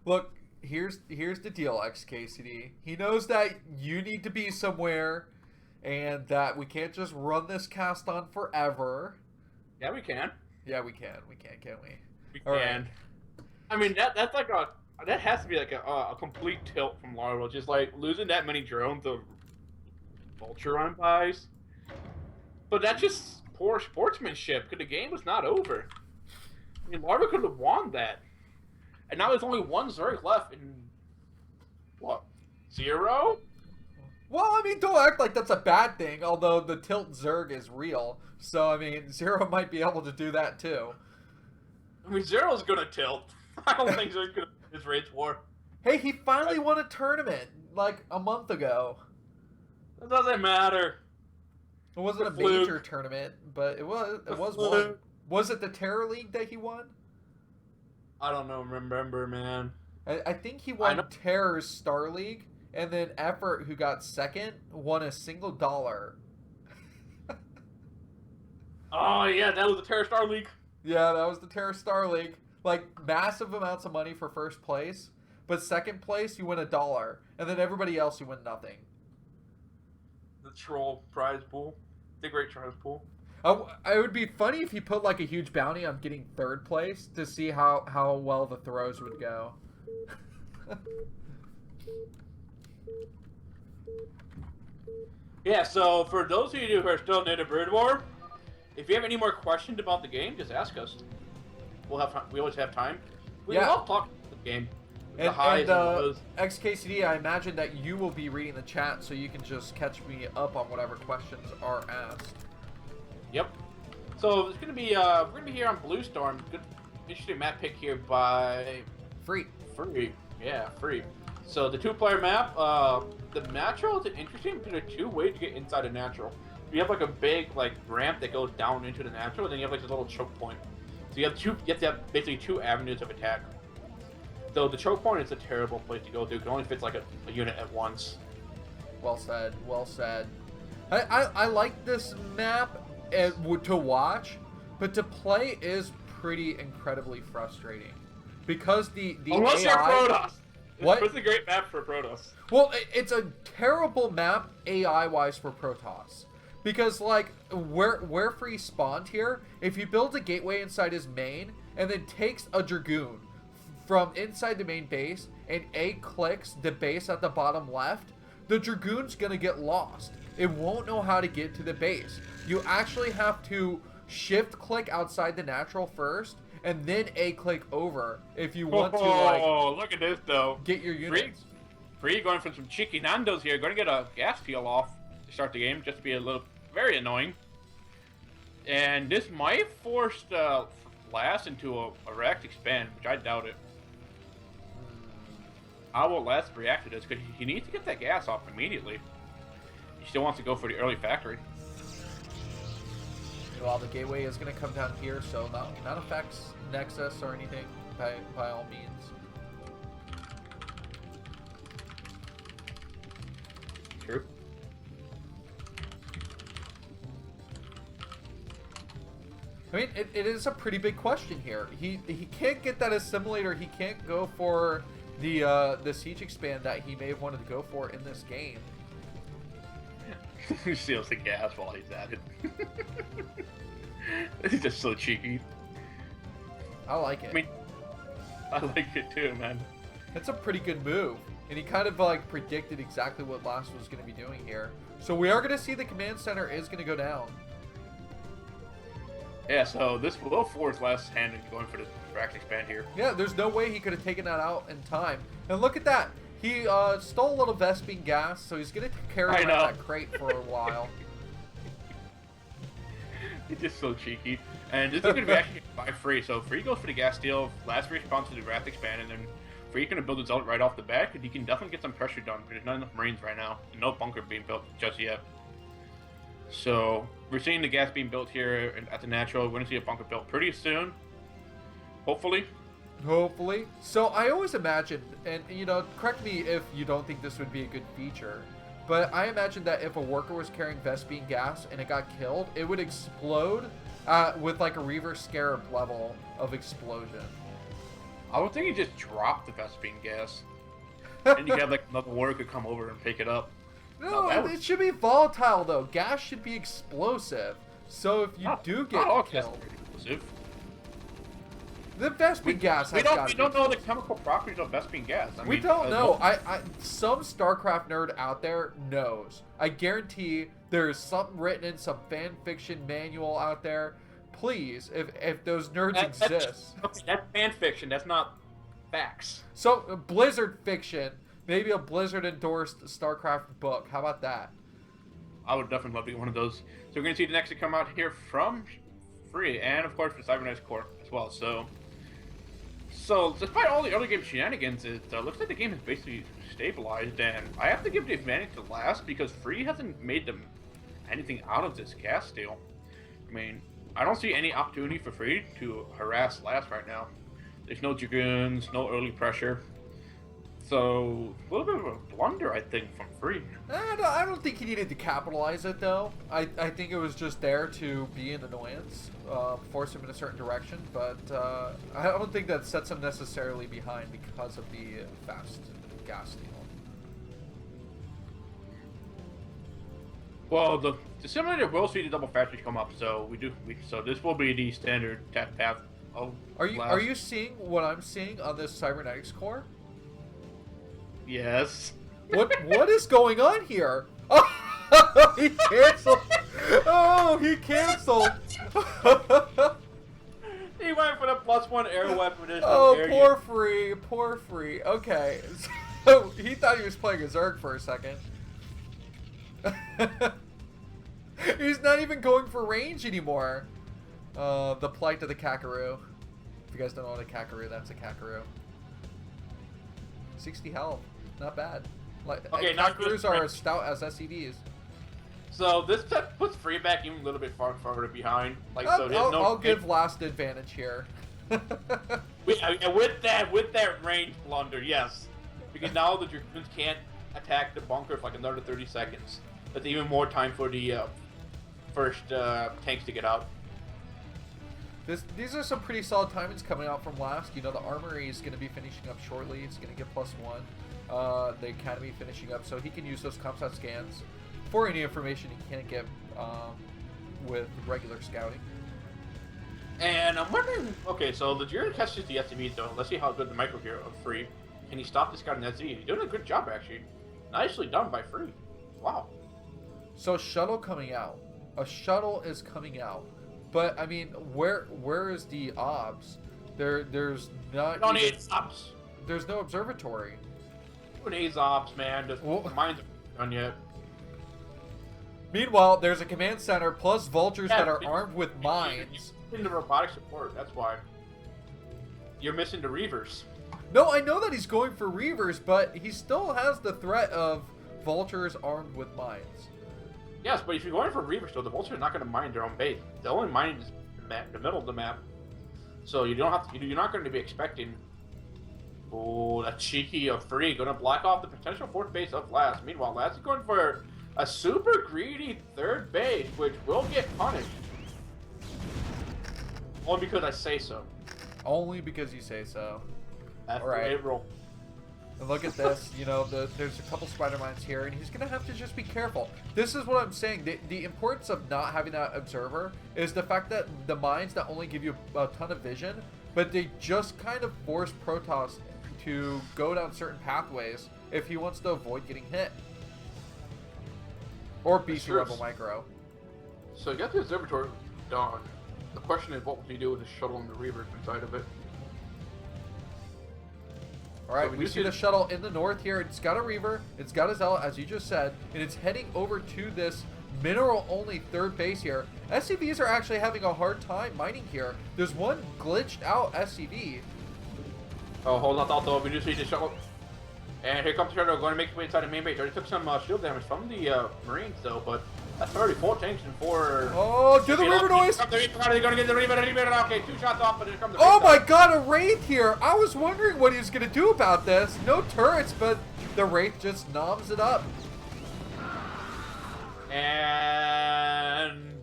Look, here's the deal, XKCD. He knows that you need to be somewhere, and that we can't just run this cast on forever. Yeah, we can. Yeah, we can. We can, can't we? We All can. right. I mean, that has to be like a complete tilt from Larva. Just like losing that many drones of vulture run buys. But that's just poor sportsmanship, because the game was not over. I mean, Larva could have won that. And now there's only one Zerg left in, what, 0? Well, I mean, don't act like that's a bad thing, although the tilt Zerg is real. So, I mean, Zero might be able to do that too. I mean, Zero's gonna tilt. I don't think Zerg's gonna win this Rage War. Hey, he finally won a tournament, like, a month ago. It doesn't matter. It wasn't a major tournament, but it was one. Was it the Terror League that he won? I don't know, remember, man. I think he won Terror's Star League, and then Effort, who got second, won a single $1. Oh, yeah, that was the Terror Star League. Yeah, that was the Terror Star League. Like, massive amounts of money for first place, but second place, you win $1, and then everybody else, you win nothing. The troll prize pool. The great prize pool. It would be funny if he put like a huge bounty on getting third place to see how well the throws would go. Yeah, so for those of you who are still new to Brood War, if you have any more questions about the game, just ask us. We always have time. We love talking about the game. The highs and lows. XKCD, I imagine that you will be reading the chat, so you can just catch me up on whatever questions are asked. Yep. So it's gonna be we're gonna be here on Blue Storm. Good, interesting map pick here by Free. Yeah, free. So the 2-player map, the natural is interesting because there are 2 ways to get inside a natural. You have like a big like ramp that goes down into the natural, and then you have like this little choke point. So you have to have basically 2 avenues of attack. So the choke point is a terrible place to go to. It only fits like a unit at once. Well said. Well said. I like this map to watch, but to play is pretty incredibly frustrating because the Unless AI, you're Protoss. What? It's a great map for Protoss. Well, it's a terrible map AI-wise for Protoss. Because, like, where Free spawned here, if you build a gateway inside his main, and then takes a Dragoon from inside the main base, and A clicks the base at the bottom left, the Dragoon's gonna get lost. It won't know how to get to the base. You actually have to shift-click outside the natural first, and then A-click over if you want to, like... Oh, look at this, though. Get your units. Free going for some cheeky Nandos here. Going to get a gas peel off to start the game, just to be a little... very annoying. And this might force Last into a react expand, which I doubt it. How will Last react to this? Because he needs to get that gas off immediately. He still wants to go for the early factory. Well, the gateway is going to come down here, so not affects Nexus or anything by all means. True. I mean, it is a pretty big question here. He can't get that assimilator. He can't go for the siege expand that he may have wanted to go for in this game. He steals the gas while he's at it. He's just so cheeky. I like it. I mean, I like it too, man. That's a pretty good move. And he kind of like predicted exactly what Last was going to be doing here. So we are going to see the command center is going to go down. Yeah, so this will force Last hand into going for the rack expand here. Yeah, there's no way he could have taken that out in time. And look at that. He stole a little Vespene gas, so he's going to carry around that crate for a while. He's just so cheeky. And this is going to be actually by Free. So Free goes for the gas steal, Last responds to the Wrath expand, and then Free going to build his ult right off the bat, and he can definitely get some pressure done, but there's not enough Marines right now, and no bunker being built just yet. So we're seeing the gas being built here at the natural. We're going to see a bunker built pretty soon. Hopefully. Hopefully. So I always imagined, and you know, correct me if you don't think this would be a good feature, but I imagined that if a worker was carrying Vespene gas and it got killed, it would explode with like a Reaver Scarab level of explosion. I would think he just dropped the Vespine gas. And you could have like another warrior could come over and pick it up. No, it should be volatile though. Gas should be explosive. So if you do get killed, explosive. The Vespine gas has got. We don't know the chemical properties of Vespine gas. We don't know. Some StarCraft nerd out there knows. I guarantee there's something written in some fan fiction manual out there. Please, if those nerds exist. That's fan fiction. That's not facts. So Blizzard fiction, maybe a Blizzard endorsed StarCraft book. How about that? I would definitely love to get one of those. So we're gonna see the next to come out here from Free, and of course for Cybernetics Core as well. So despite all the early game shenanigans, it looks like the game is basically stabilized, and I have to give the advantage to Last because Free hasn't made them anything out of this gas deal. I mean, I don't see any opportunity for Free to harass Last right now. There's no Dragoons, no early pressure. So, a little bit of a blunder, I think, from Free. I don't think he needed to capitalize it, though. I think it was just there to be an annoyance, force him in a certain direction, but I don't think that sets him necessarily behind because of the fast gas deal. Well, the simulator will see the double factories come up, so so this will be the standard path. Are you seeing what I'm seeing on this Cybernetics core? Yes. What is going on here? Oh, he canceled. Oh, he canceled. He went for the +1 air weapon. Oh, poor Free. Okay, so he thought he was playing a Zerg for a second. He's not even going for range anymore. The plight of the Kakaroo. If you guys don't know what a Kakaroo, that's a Kakaroo. 60 health. Not bad. Like, okay, Kakaroos are as stout as SCVs. So this puts Free back even a little bit farther behind. Like, I'll give Last advantage here. With that range blunder, yes, because now the Dragoons can't attack the bunker for like another 30 seconds. That's even more time for the first tanks to get out. These are some pretty solid timings coming out from Last. You know, the Armory is going to be finishing up shortly. It's going to get +1. The Academy finishing up, so he can use those ComSat scans for any information he can't get with regular scouting. And I'm wondering, okay, so the Jiren catches the SCV though. Let's see how good the micro here of Free. Can he stop this guy in SCV? He's doing a good job actually. Nicely done by Free. Wow. So shuttle coming out. A shuttle is coming out. But I mean, where is the obs? There's not. No need ops. There's no observatory. Who needs ops, man? Just mines aren't done yet. Meanwhile, there's a command center plus vultures that are armed with mines. You're missing the robotic support. That's why. You're missing the Reavers. No, I know that he's going for Reavers, but he still has the threat of vultures armed with mines. Yes, but if you're going for Reavers, though, the vultures are not going to mine their own base. They're only mining the middle of the map. So you don't have to. You're not going to be expecting. Oh, that cheeky of Free going to block off the potential fourth base of Last. Meanwhile, Last is going for a super greedy third base, which will get punished. Only because I say so. Only because you say so. That's the way it rolls. And look at this, you know, there's a couple spider mines here, and he's going to have to just be careful. This is what I'm saying. The importance of not having that observer is the fact that the mines not only give you a ton of vision, but they just kind of force Protoss to go down certain pathways if he wants to avoid getting hit. Or BC Rebel Micro. So you got the observatory done. The question is, what will he do with the shuttle and the Reavers inside of it? Alright, so we see the shuttle in the north here. It's got a Reaver, it's got a Zealot, as you just said, and it's heading over to this mineral-only third base here. SCVs are actually having a hard time mining here. There's one glitched out SCV. Oh, hold on, though. We do see the shuttle. And here comes the shuttle, going to make its way inside the main base. Already took some shield damage from the Marines, though, but that's already 4 tanks and 4... Oh, do the Reaver noise! They're going to get the Reaver. Okay, 2 shots off, but here comes the Oh my god, a Wraith here! I was wondering what he was going to do about this. No turrets, but the Wraith just knobs it up. And...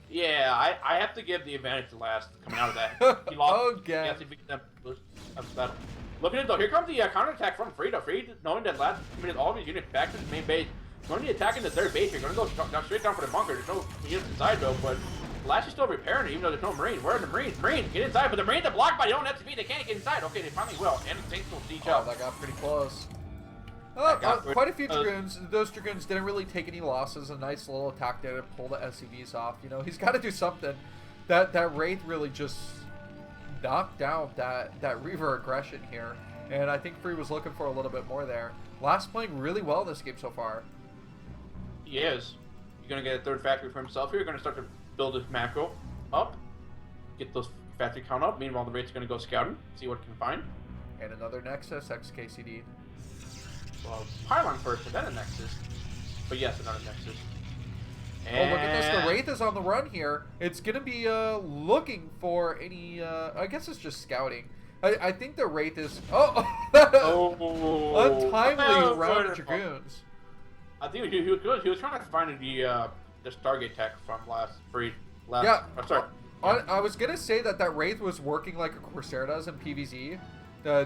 yeah, I have to give the advantage to Last coming out of that. He lost. Okay. That's battle. Look at it though. Here comes the counterattack from Free. Free, knowing that last minute all of his units back to the main base. Going to be attacking the third base. You're going to go straight down for the bunker. There's no units inside though, but Lash is still repairing it, even though there's no Marine. Where are the Marines? Marines, get inside. But the Marines are blocked by their own SCV. They can't get inside. Okay, they finally will. And the Saints will siege up. That got pretty close. Quite a few Dragoons. Those Dragoons didn't really take any losses. A nice little attack there to pull the SCVs off. You know, he's got to do something. That Wraith really just knocked down that Reaver aggression here. And I think Free was looking for a little bit more there. Last playing really well this game so far. He is. You're going to get a third factory for himself here. You're going to start to build his macro up. Get those factory count up. Meanwhile, the Wraith's going to go scouting. See what it can find. And another Nexus, XKCD. Well, Pylon first, and then a Nexus. But yes, another Nexus. And... oh, look at this. The Wraith is on the run here. It's going to be looking for any... I guess it's just scouting. I think the Wraith is... oh! Untimely round of Dragoons. I think he was trying to find the Stargate tech from last... yeah. I'm sorry. I was going to say that Wraith was working like a Corsair does in PvZ.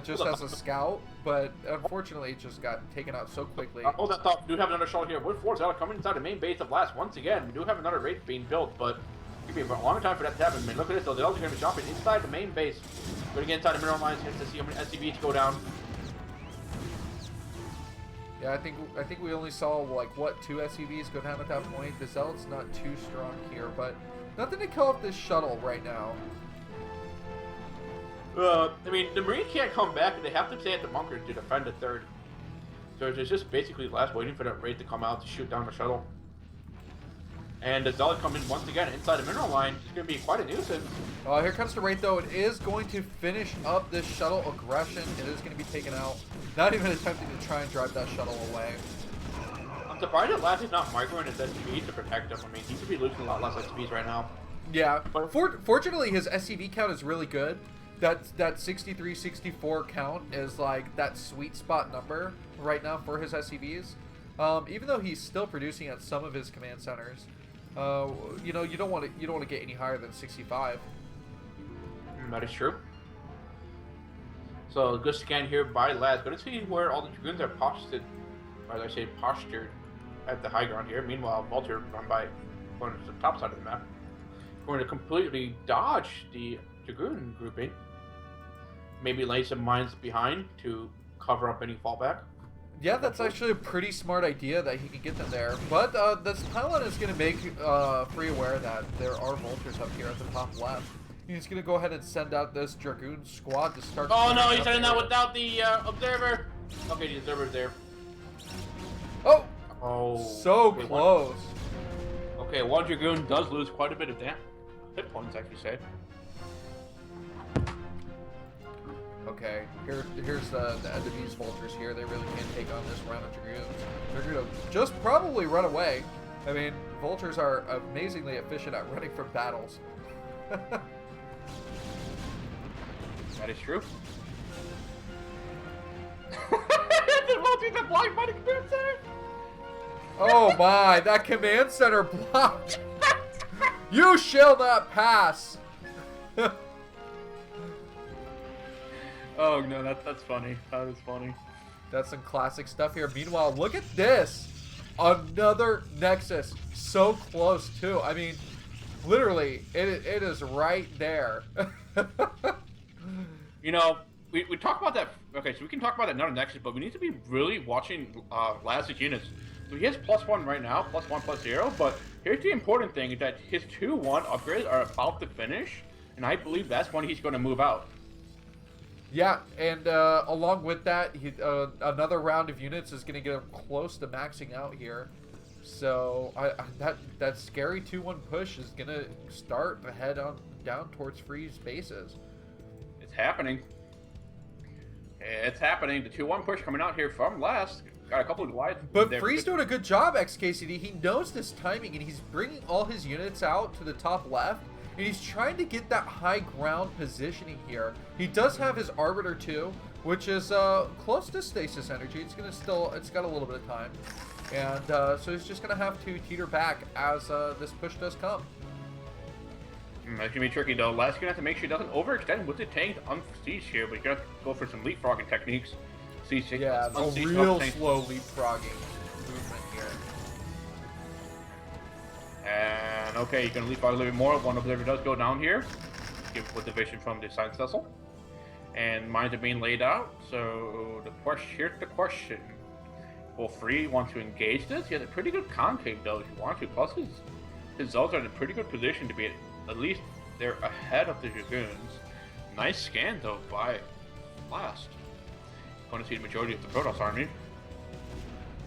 Just as a scout, but unfortunately it just got taken out so quickly. Hold that thought. We do have another shot here. Wood Force out coming inside the main base of Last once again. We do have another Wraith being built, but it's going to be a long time for that to happen. I mean, look at this though. They're also going to be jumping inside the main base. We're going to get inside the mineral lines here to see how many SCVs go down. Yeah, I think we only saw like what 2 SCVs go down at that point. The Zealot's not too strong here, but nothing to kill off this shuttle right now. I mean, the Marines can't come back, and they have to stay at the bunker to defend the third. So there's just basically Last waiting for that Wraith to come out to shoot down the shuttle. And the Zealot come in once again inside the mineral line. It's going to be quite a nuisance. Here comes the Wraith, though. It is going to finish up this shuttle aggression. It is going to be taken out. Not even attempting to try and drive that shuttle away. I'm surprised that Last is not microing his SCVs to protect him. I mean, he should be losing a lot less SCVs right now. Yeah, but fortunately, his SCV count is really good. That 63, 64 count is like that sweet spot number right now for his SCVs. Even though he's still producing at some of his command centers, you know, you don't want to get any higher than 65. That is true. So good scan here by Laz. Going to see where all the Dragoons are postured, or I say postured, at the high ground here. Meanwhile, Vulture run by going to the top side of the map. Going to completely dodge the Dragoon grouping. Maybe lay some mines behind to cover up any fallback. Yeah, that's actually a pretty smart idea that he can get them there. But this pylon is going to make Free aware that there are vultures up here at the top left. He's going to go ahead and send out this Dragoon squad to start... oh no, he's sending that without the observer! Okay, the observer's there. Oh! So wait, close. Okay, one Dragoon does lose quite a bit of hit points, actually say. Okay, here's the enemy's vultures here. They really can't take on this round of Dragoons. They're going to just probably run away. I mean, vultures are amazingly efficient at running from battles. That is true. The vultures are blocked by the command center! Oh my, that command center blocked! You shall not pass! Oh no, that's funny. That is funny. That's some classic stuff here. Meanwhile, look at this! Another Nexus. So close too. I mean, literally, it is right there. You know, we talk about that. Okay, so we can talk about another Nexus, but we need to be really watching Laz's units. So he has +1 right now, +1, +0. But here's the important thing: is that his 2-1 upgrades are about to finish, and I believe that's when he's going to move out. Yeah, and along with that, another round of units is going to get him close to maxing out here. So that scary 2-1 push is going to start to head on down towards Free's bases. It's happening. It's happening. The 2-1 push coming out here from Last. Got a couple of glides. But Free's doing a good job, XKCD. He knows this timing, and he's bringing all his units out to the top left. And he's trying to get that high ground positioning here. He does have his Arbiter too, which is close to stasis energy. It's got a little bit of time. And so he's just gonna have to teeter back as this push does come. That's gonna be tricky though. Last gonna have to make sure he doesn't overextend with the tank on siege here, but you gotta go for some leapfrogging techniques. Siege, Yeah, a real slow leapfrogging movement here. And okay, you're gonna leapfrog a little bit more. One observer does go down here. Give with the vision from the science vessel. And mines are being laid out. So here's the question. Will Free want to engage this? He has a pretty good concave though if you want to. Plus his Zelds are in a pretty good position to be at least they're ahead of the Dragoons. Nice scan though by Blast. Going to see the majority of the Protoss army.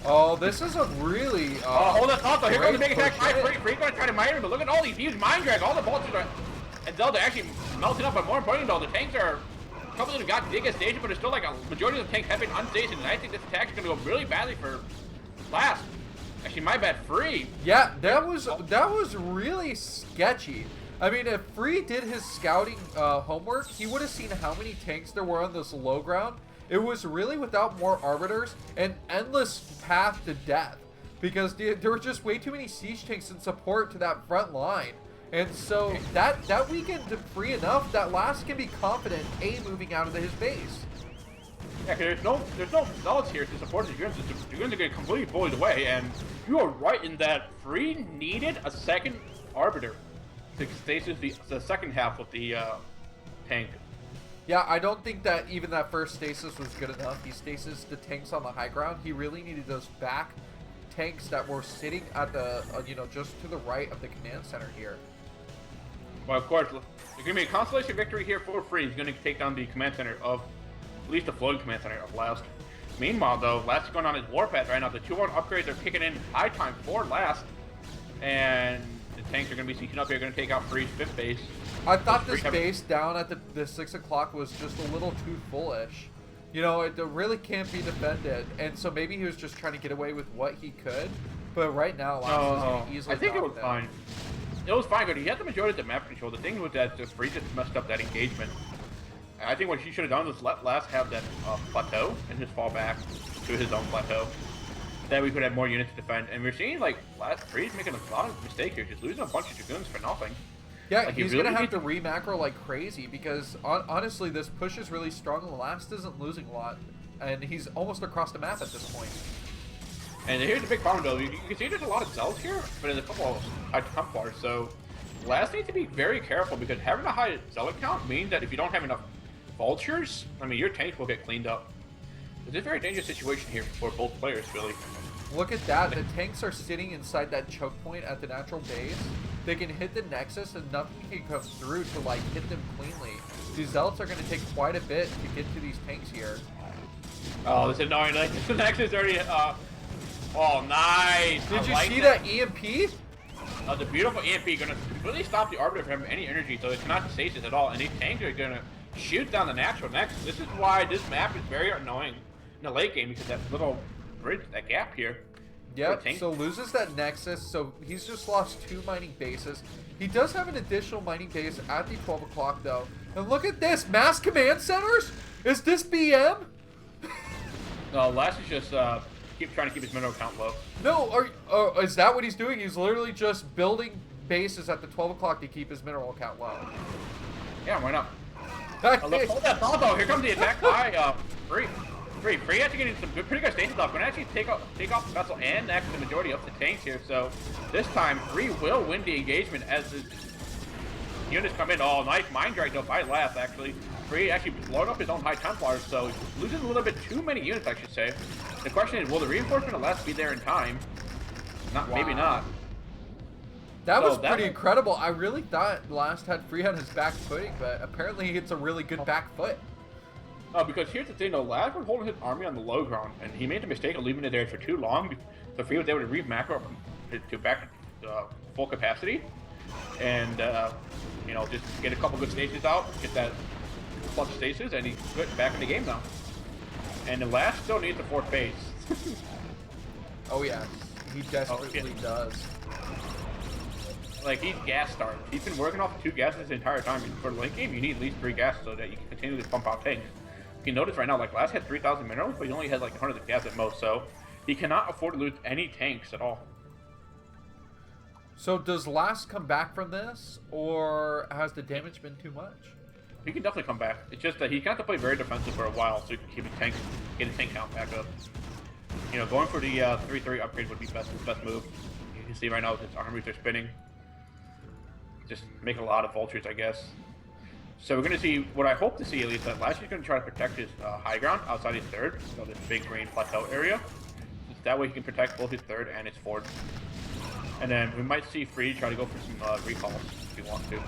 Oh, this is a really hold that thought though. Here comes the big attack by push. Free going to try to mine him, but look at all these huge mine drag. All the vultures are and Zelda actually melting up, but more importantly though, the tanks are a couple of them got big station, but it's still like a majority of the tanks have been unstationed, and I think this attack is gonna go really badly for Blast. Actually, my bad, Free. Yeah, that was really sketchy. I mean, if Free did his scouting homework, he would have seen how many tanks there were on this low ground. It was really without more arbiters, an endless path to death, because there were just way too many siege tanks in support to that front line. And so that weakened Free enough that Last can be confident moving out of his base. Yeah, there's no Zealots here to support the Dragoons. The Dragoons are getting completely bullied away, and you are right in that Free needed a second Arbiter to stasis the second half of the tank. Yeah, I don't think that even that first stasis was good enough. He stasis the tanks on the high ground. He really needed those back tanks that were sitting at the, just to the right of the command center here. Well, of course, there's going to be a consolation victory here for Free. He's going to take down the command center of, at least the floating command center of Last. Meanwhile, though, Last is going on his warpath right now. The 2-1 upgrades are kicking in high time for Last. And the tanks are going to be sneaking up here, going to take out Free's 5th base. I thought this base down at the 6 o'clock was just a little too bullish. You know, it really can't be defended. And so maybe he was just trying to get away with what he could. But right now, Last is going to easily I think it was down. fine. It was fine, but he had the majority of the map control. The thing was that Free just messed up that engagement. I think what he should have done was let Last have that plateau and just fall back to his own plateau. Then we could have more units to defend. And we're seeing, like, Free's making a lot of mistakes here, just losing a bunch of Dragoons for nothing. Yeah, like, he's really going to have to re-macro like crazy because, honestly, this push is really strong and Last isn't losing a lot. And he's almost across the map at this point. And here's the big problem, though. You can see there's a lot of Zealots here, but there's a couple of high Templars, so Last needs to be very careful because having a high Zealot count means that if you don't have enough Vultures, I mean, your tanks will get cleaned up. It's a very dangerous situation here for both players, really. Look at that. The tanks are sitting inside that choke point at the natural base. They can hit the Nexus and nothing can come through to, like, hit them cleanly. These Zealots are going to take quite a bit to get to these tanks here. Oh, this is annoying. Like, the Nexus already, oh, nice. Did you see that EMP? The beautiful EMP gonna completely stop the Arbiter from having any energy, so it's not stasis at all, and these tanks are gonna shoot down the natural Nexus. This is why this map is very annoying in the late game, because that little bridge, that gap here. Yep, so loses that Nexus, so he's just lost 2 mining bases. He does have an additional mining base at the 12 o'clock, though. And look at this, mass command centers? Is this BM? No, Last is just trying to keep his mineral count low. No, is that what he's doing? He's literally just building bases at the 12 o'clock to keep his mineral count low. Yeah, why not? Hold that thought, though. Here comes the attack by Free. Free actually getting some pretty good stations off. Going to actually take off the vessel and actually the majority of the tanks here. So this time, Free will win the engagement as the units come in. Oh, nice mine dragged up by Last, actually. Free actually blowing up his own high Templars, so he's losing a little bit too many units, I should say. The question is, will the reinforcement of Last be there in time? Not, wow. Maybe not. That was pretty incredible. I really thought Last had Free on his back footing, but apparently it's a really good back foot. Oh, because here's the thing, though. Last was holding his army on the low ground, and he made the mistake of leaving it there for too long. So Free was able to re-macro to back full capacity, and just get a couple good stations out, get that plus stasis, and he's good back in the game now. And the Last still needs the 4th base. Oh yeah, he desperately does. Like, he's gas starved. He's been working off 2 gases the entire time. For the late game, you need at least 3 gases so that you can continue to pump out tanks. If you notice right now, like, Last had 3,000 minerals, but he only has like 100 of gas at most, so he cannot afford to lose any tanks at all. So does Last come back from this, or has the damage been too much? He can definitely come back. It's just that he got to play very defensive for a while, so he can keep his tank, get his tank count back up. You know, going for the 3-3 upgrade would be best move. You can see right now his armies are spinning. Just make a lot of vultures, I guess. So we're going to see, what I hope to see at least, that Lash is going to try to protect his high ground outside his third, so this big green plateau area. That way he can protect both his third and his fourth. And then we might see Free try to go for some recalls if he wants to.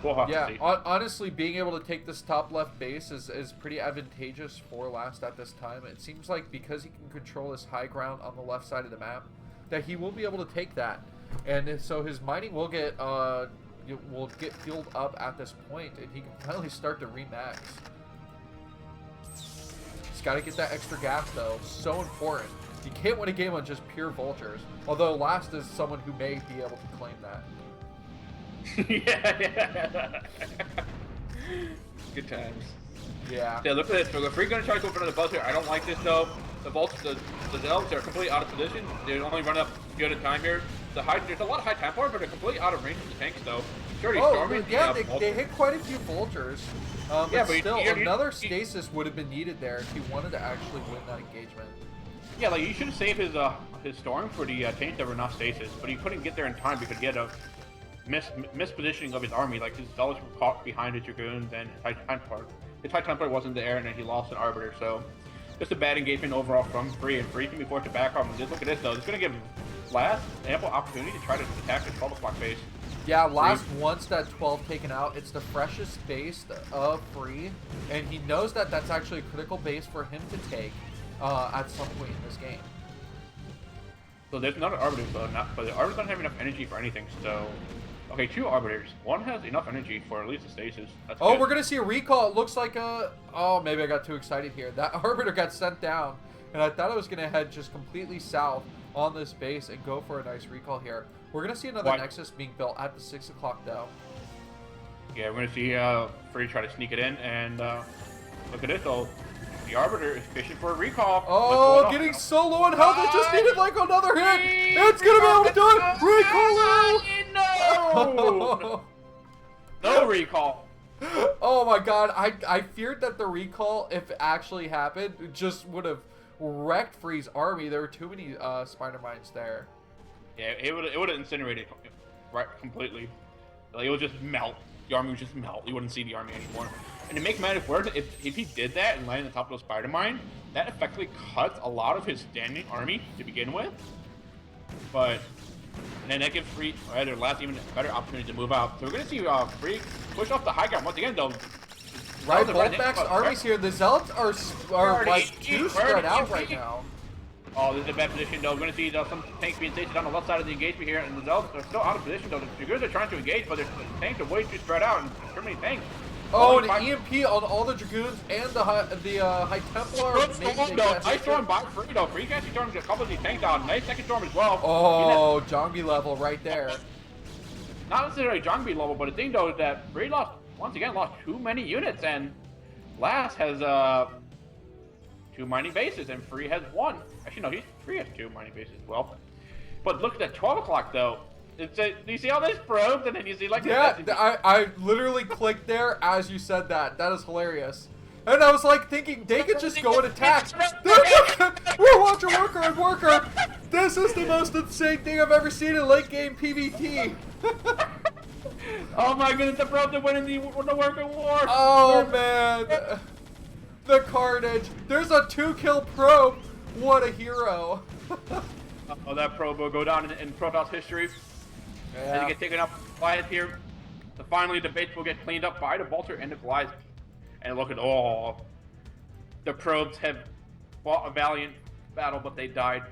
We'll have to see. Honestly, being able to take this top left base is pretty advantageous for Last at this time. It seems like because he can control his high ground on the left side of the map, that he will be able to take that. And so his mining will get fueled up at this point, and he can finally start to remax. He's got to get that extra gas though, so important. You can't win a game on just pure vultures. Although Last is someone who may be able to claim that. Yeah. Good times. Yeah. Yeah, look at this. So the Free gonna try to go for another buzz here. I don't like this though. The vultures, the elves are completely out of position. They only run up good at a time here. There's a lot of high Templar, but they're completely out of range of the tanks though. Yeah, they hit quite a few vultures. Yeah, but still, another stasis would have been needed there if he wanted to actually win that engagement. Yeah, like you should have saved his storm for the tanks that were not stasis, but he couldn't get there in time because he had a mispositioning of his army. Like his zealots were caught behind his dragoons and his high Templar wasn't there, and then he lost an arbiter. So just a bad engagement overall from Free, and Free can be forced to back off. And just look at this though; it's going to give Last ample opportunity to try to attack his 12 o'clock base. Yeah, Last wants that 12 taken out. It's the freshest base of Free, and he knows that that's actually a critical base for him to take at some point in this game. So there's another arbiter, but the arbiters don't have enough energy for anything. So, okay, 2 arbiters. One has enough energy for at least a stasis. That's good. We're gonna see a recall. It looks like maybe I got too excited here. That arbiter got sent down, and I thought I was gonna head just completely south on this base and go for a nice recall here. We're gonna see another Nexus being built at the 6 o'clock though. Yeah, we're gonna see Free try to sneak it in, and look at this though. The arbiter is fishing for a recall. Oh, getting so low on health, it just needed like another hit. It's gonna be able to do it. Recall! No! No recall. Oh my god, I feared that the recall, if it actually happened, just would have wrecked Free's army. There were too many spider mines there. Yeah, it would have incinerated right completely. Like it would just melt. The army would just melt. You wouldn't see the army anymore. And to make matters worse, if he did that and landed on top of those spider mine, that effectively cuts a lot of his standing army to begin with. But then that gives Free either Last even a better opportunity to move out. So we're gonna see Free push off the high ground once again though. Right, both Max armies here. The Zealots are like too spread out right now. Oh, this is a bad position though. We're going to see some tanks being stationed on the left side of the engagement here, and the Zealots are still out of position though. The Dragoons are trying to engage, but the tanks are way too spread out, and there's too many tanks. Oh, an EMP on all the Dragoons and the High Templar. Nice storm by Free though. Free can actually storm a couple of these tanks down. Nice second storm as well. Oh, Zhongbi level right there. Not necessarily Zhongbi level, but the thing though is that Free lost too many units, and Last has 2 mining bases, and Free has 1. Actually, no, Free has 2 mining bases as well. But look at that 12 o'clock though. Do you see all this probes, and then you see like I literally clicked there as you said that. That is hilarious. And I was like thinking they could just go and attack. We're watching worker and worker. This is the most insane thing I've ever seen in late game PvT. Oh my goodness, the probes are winning the worker war. Oh man. The carnage. There's a 2-kill probe. What a hero. Oh, that probe will go down in Protoss history. Yeah. And get taken up Goliath here. So finally, the base will get cleaned up by the Vulture and the Goliath. And look at the probes have fought a valiant battle, but they died.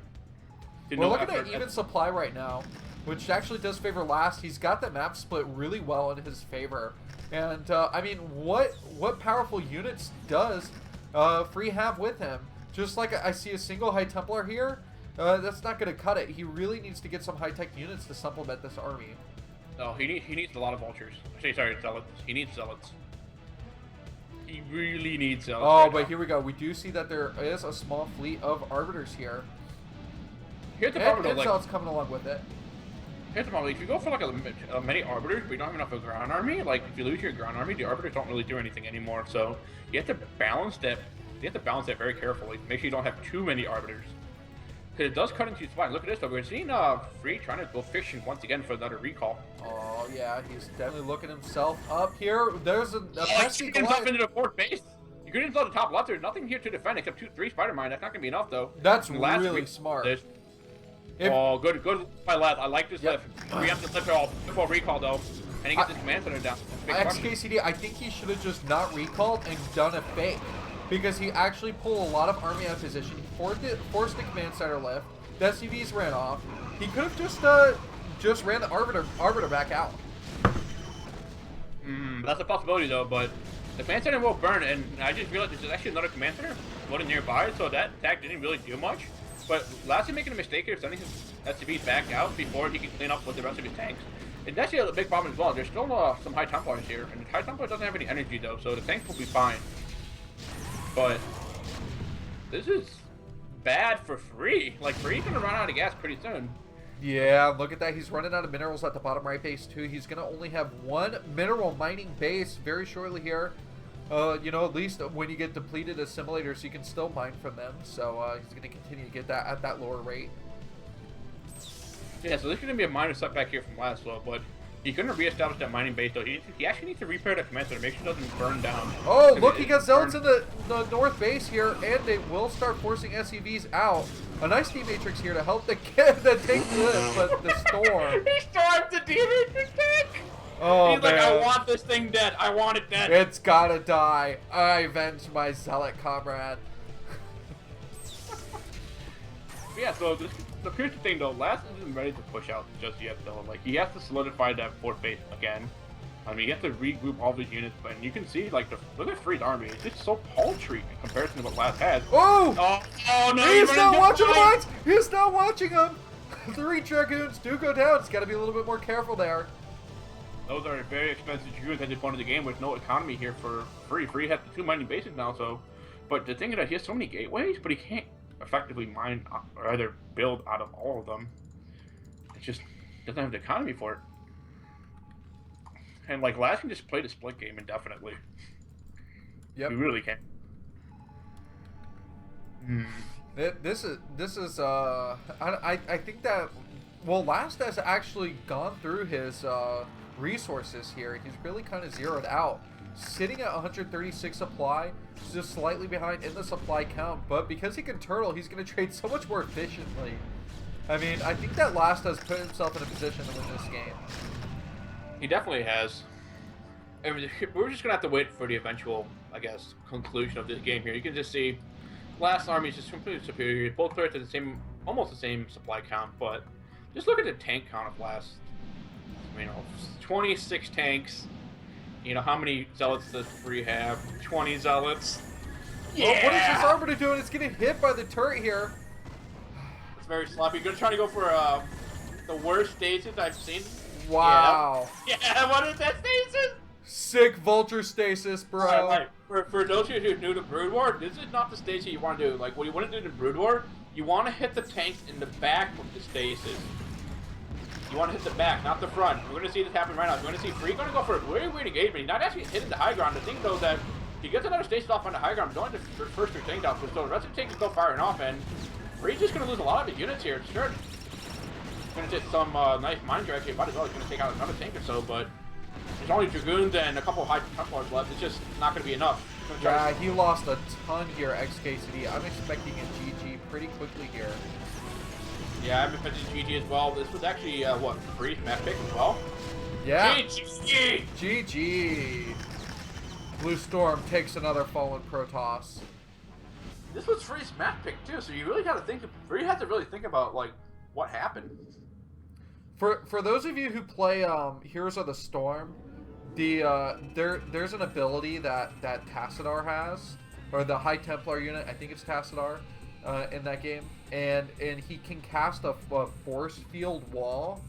We're looking at even supply right now, which actually does favor Last. He's got the map split really well in his favor. And, I mean, what powerful units does Free have with him? Just like I see a single High Templar here, that's not going to cut it. He really needs to get some high-tech units to supplement this army. No, he needs a lot of Vultures. Actually, sorry, Zealots. He needs Zealots. He really needs Zealots. Oh, but here we go. We do see that there is a small fleet of Arbiters here. Here's the problem, and Zealots coming along with it. here's the problem. If you go for like a many arbiters, but you don't have enough of a ground army, like if you lose your ground army, the arbiters don't really do anything anymore. So you have to balance that. You have to balance that very carefully. Make sure you don't have too many arbiters. Because it does cut into your spine. Look at this though. We're seeing Free trying to go fishing once again for another recall. Oh yeah, he's definitely looking himself up here. There's a pesky himself into the fourth base. You could install the top left. There's nothing here to defend except 3 spider mine. That's not gonna be enough though. That's really smart. Oh, good by left. I like this lift. We have to lift it all before recall though, and he gets his command center down. XKCD, I think he should have just not recalled and done a fake. Because he actually pulled a lot of army out of position. He forced the command center lift. The SCVs ran off. He could have just ran the arbiter back out. That's a possibility though, but the command center will burn, and I just realized there's actually another command center floating nearby, so that attack didn't really do much. But Lassie making a mistake here, sending his SCVs back out before he can clean up with the rest of his tanks. And that's a big problem as well. There's still some High Templars here, and the High Templar doesn't have any energy though, so the tanks will be fine. But this is bad for Free. Like, Free's gonna run out of gas pretty soon. Yeah, look at that. He's running out of minerals at the bottom right base too. He's gonna only have 1 mineral mining base very shortly here. You know, at least when you get depleted assimilators, you can still mine from them. So he's gonna continue to get that at that lower rate. Yeah, so this is gonna be a minor setback here from last flow, but he's gonna reestablish that mining base though. He actually needs to repair the command center, make sure it doesn't burn down. Oh, look, he got zealots in the north base here, and they will start forcing SCVs out. A nice team matrix here to help the tank live, but the storm. He stormed the demon tank. Oh, he's man. like, I want this thing dead. I want it dead. It's gotta die. I avenge my zealot comrade. Yeah, so here's the thing though. Last isn't ready to push out just yet though. Like, he has to solidify that fourth base again. I mean, he has to regroup all these units, and you can see, like, look at Free's army. It's just so paltry in comparison to what Last had. Oh! Oh no! He's not watching the mines! He's not watching them! 3 Dragoons do go down. It's got to be a little bit more careful there. Those are very expensive Dragoons at this point of the game with no economy here for Free. Free has the 2 mining bases now, so... But the thing is that he has so many gateways, but he can't effectively mine or either build out of all of them. It just doesn't have the economy for it. And like Last can just play the split game indefinitely. Yep. We really can. This is I think that, well, Last has actually gone through his resources here. He's really kind of zeroed out, sitting at 136 supply, just slightly behind in the supply count. But because he can turtle, he's going to trade so much more efficiently. I mean, I think that Last has put himself in a position to win this game. He definitely has. I mean, we're just gonna have to wait for the eventual, I guess, conclusion of this game here. You can just see Last army is just completely superior. Both players have the same, almost the same supply count, but just look at the tank count of Last. You know, 26 tanks. You know, how many zealots does Free have? 20 zealots. Yeah. Oh, what is this arbiter doing? It's getting hit by the turret here. It's very sloppy. You're gonna try to go for the worst stasis I've seen. Wow. Yeah, what is that stasis? Sick vulture stasis, bro. Right. For those of you who are new to Brood War, this is not the stasis you want to do. Like, what you want to do in Brood War, you want to hit the tanks in the back of the stasis. You want to hit the back, not the front. We're going to see this happen right now. You're going to see Free going to go for a very weird engagement. He's not actually hitting the high ground. The thing, though, that he gets another stasis off on the high ground, but only the first 3 tank down, so the rest of the tanks is still firing off, and Free's just going to lose a lot of his units here. Sure. Going to take some nice mine drag here. Might as well. He's going to take out another tank or so, but there's only Dragoons and a couple of High Templars left. It's just not going to be enough. Yeah, he lost a ton here, XKCD. I'm expecting a GG pretty quickly here. Yeah, I'm expecting GG as well. This was actually, what, Free's map pick as well? Yeah. GG! GG! Blue Storm takes another fallen Protoss. This was Free's map pick, too, so you really got to think, Free had to really think about, like, what happened. For those of you who play Heroes of the Storm, there's an ability that Tassadar has, or the High Templar unit, I think it's Tassadar, in that game, and he can cast a force field wall,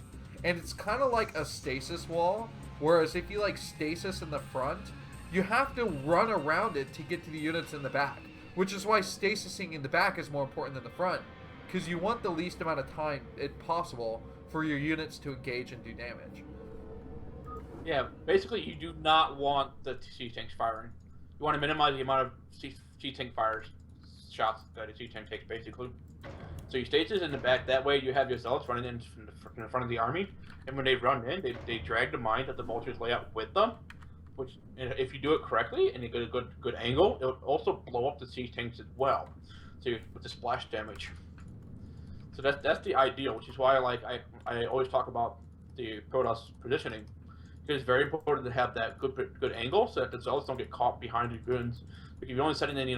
and it's kind of like a stasis wall, whereas if you like stasis in the front, you have to run around it to get to the units in the back, which is why stasising in the back is more important than the front, because you want the least amount of time possible for your units to engage and do damage. Yeah, basically you do not want the siege tanks firing. You want to minimize the amount of siege tank fires shots that a siege tank takes, basically. So you stasis in the back. That way you have your zealots running in from the front of the army, and when they run in, they drag the mines that the vultures lay out with them. Which, if you do it correctly and you get a good angle, it will also blow up the siege tanks as well. So with the splash damage. So that's the ideal, which is why I always talk about the Protoss positioning. Because it's very important to have that good angle so that the zealots don't get caught behind your goons. If you're only setting in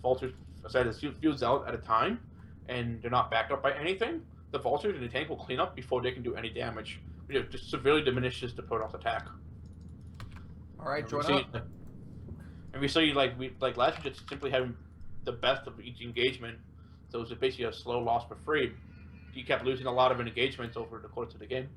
vultures aside a few zealot at a time, and they're not backed up by anything, the vultures and the tank will clean up before they can do any damage. It just severely diminishes the Protoss attack. All right, join up. And we see like last year, just simply having the best of each engagement. So it was basically a slow loss for free. You kept losing a lot of engagements over the course of the game.